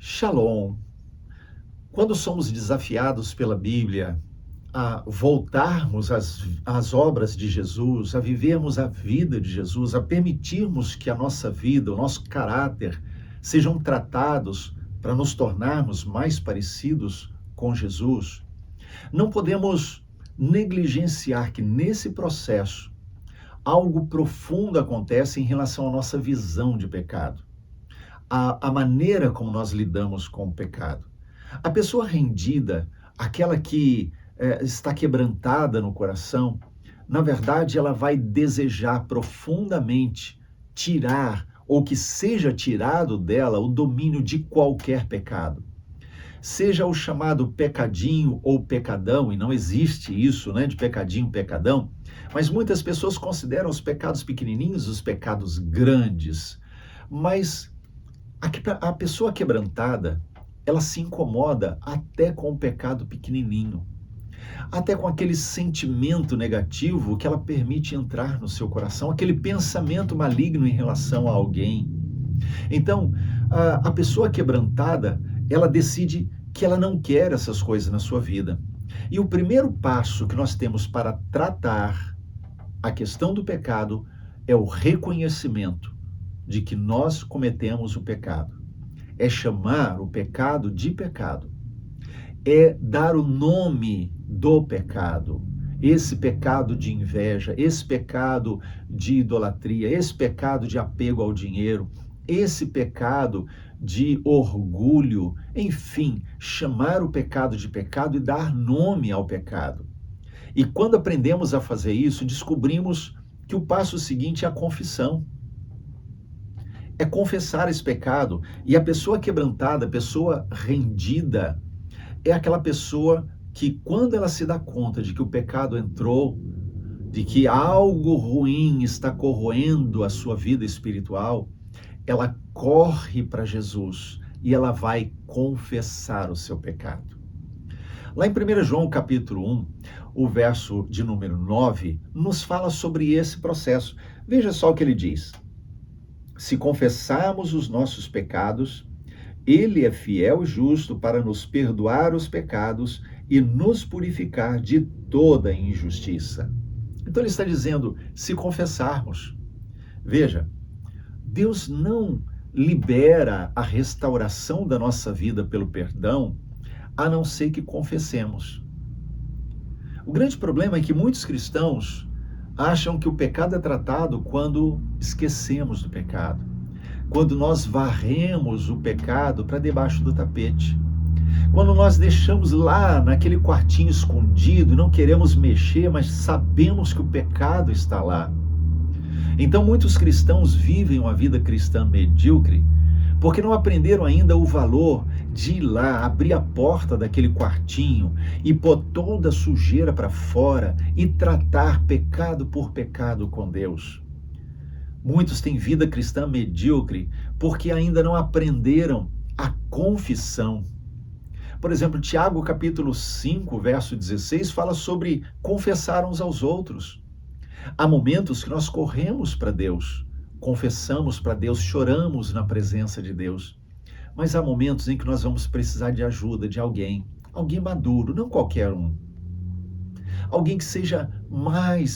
Shalom. Quando somos desafiados pela Bíblia a voltarmos às obras de Jesus, a vivermos a vida de Jesus, a permitirmos que a nossa vida, o nosso caráter sejam tratados para nos tornarmos mais parecidos com Jesus, não podemos negligenciar que nesse processo algo profundo acontece em relação à nossa visão de pecado, a maneira como nós lidamos com o pecado. A pessoa rendida, aquela que está quebrantada no coração, na verdade, ela vai desejar profundamente tirar, ou que seja tirado dela, o domínio de qualquer pecado. Seja o chamado pecadinho ou pecadão, e não existe isso, né, de pecadinho, pecadão, mas muitas pessoas consideram os pecados pequenininhos os pecados grandes. Mas a pessoa quebrantada, ela se incomoda até com o pecado pequenininho, até com aquele sentimento negativo que ela permite entrar no seu coração, aquele pensamento maligno em relação a alguém. Então, a pessoa quebrantada, ela decide que ela não quer essas coisas na sua vida. E o primeiro passo que nós temos para tratar a questão do pecado é o reconhecimento de que nós cometemos o pecado. É chamar o pecado de pecado. É dar o nome do pecado. Esse pecado de inveja, esse pecado de idolatria, esse pecado de apego ao dinheiro, esse pecado de orgulho, enfim, chamar o pecado de pecado e dar nome ao pecado. E quando aprendemos a fazer isso, descobrimos que o passo seguinte é a confissão. É confessar esse pecado. E a pessoa quebrantada, a pessoa rendida, é aquela pessoa que, quando ela se dá conta de que o pecado entrou, de que algo ruim está corroendo a sua vida espiritual, ela corre para Jesus e ela vai confessar o seu pecado. Lá em 1 João capítulo 1, o verso de número 9, nos fala sobre esse processo. Veja só o que ele diz. Se confessarmos os nossos pecados, Ele é fiel e justo para nos perdoar os pecados e nos purificar de toda injustiça. Então ele está dizendo, se confessarmos. Veja, Deus não libera a restauração da nossa vida pelo perdão, a não ser que confessemos. O grande problema é que muitos cristãos acham que o pecado é tratado quando esquecemos do pecado, quando nós varremos o pecado para debaixo do tapete, quando nós deixamos lá naquele quartinho escondido e não queremos mexer, mas sabemos que o pecado está lá. Então muitos cristãos vivem uma vida cristã medíocre porque não aprenderam ainda o valor de ir lá, abrir a porta daquele quartinho e pôr toda a sujeira para fora e tratar pecado por pecado com Deus. Muitos têm vida cristã medíocre porque ainda não aprenderam a confissão. Por exemplo, Tiago capítulo 5, verso 16, fala sobre confessar uns aos outros. Há momentos que nós corremos para Deus, confessamos para Deus, choramos na presença de Deus. Mas há momentos em que nós vamos precisar de ajuda de alguém maduro, não qualquer um. Alguém que seja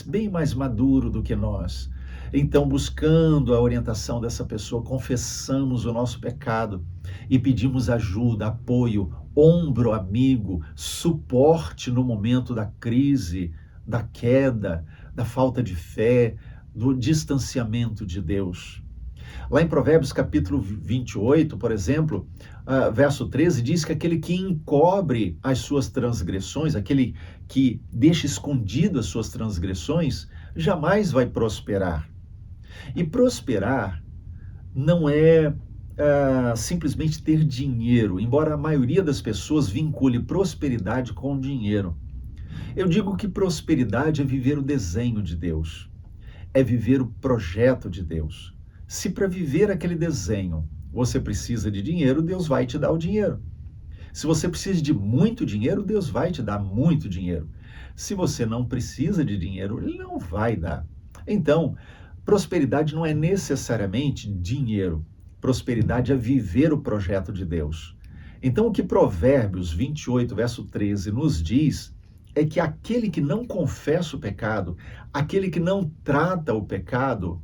bem mais maduro do que nós. Então, buscando a orientação dessa pessoa, confessamos o nosso pecado e pedimos ajuda, apoio, ombro amigo, suporte no momento da crise, da queda, da falta de fé, do distanciamento de Deus. Lá em Provérbios capítulo 28, por exemplo, verso 13, diz que aquele que encobre as suas transgressões, aquele que deixa escondido as suas transgressões, jamais vai prosperar. E prosperar não é simplesmente ter dinheiro, embora a maioria das pessoas vincule prosperidade com dinheiro. Eu digo que prosperidade é viver o desenho de Deus, é viver o projeto de Deus. Se para viver aquele desenho você precisa de dinheiro, Deus vai te dar o dinheiro. Se você precisa de muito dinheiro, Deus vai te dar muito dinheiro. Se você não precisa de dinheiro, Ele não vai dar. Então, prosperidade não é necessariamente dinheiro. Prosperidade é viver o projeto de Deus. Então, o que Provérbios 28, verso 13, nos diz é que aquele que não confessa o pecado, aquele que não trata o pecado,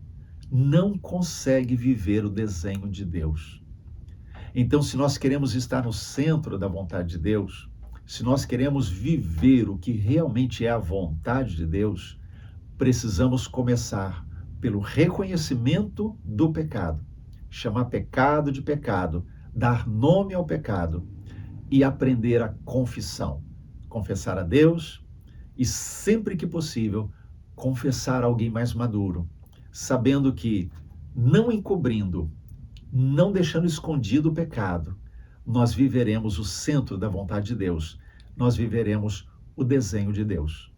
não consegue viver o desenho de Deus. Então, se nós queremos estar no centro da vontade de Deus, se nós queremos viver o que realmente é a vontade de Deus, precisamos começar pelo reconhecimento do pecado, chamar pecado de pecado, dar nome ao pecado e aprender a confissão. Confessar a Deus e, sempre que possível, confessar a alguém mais maduro, sabendo que, não encobrindo, não deixando escondido o pecado, nós viveremos o centro da vontade de Deus, nós viveremos o desenho de Deus.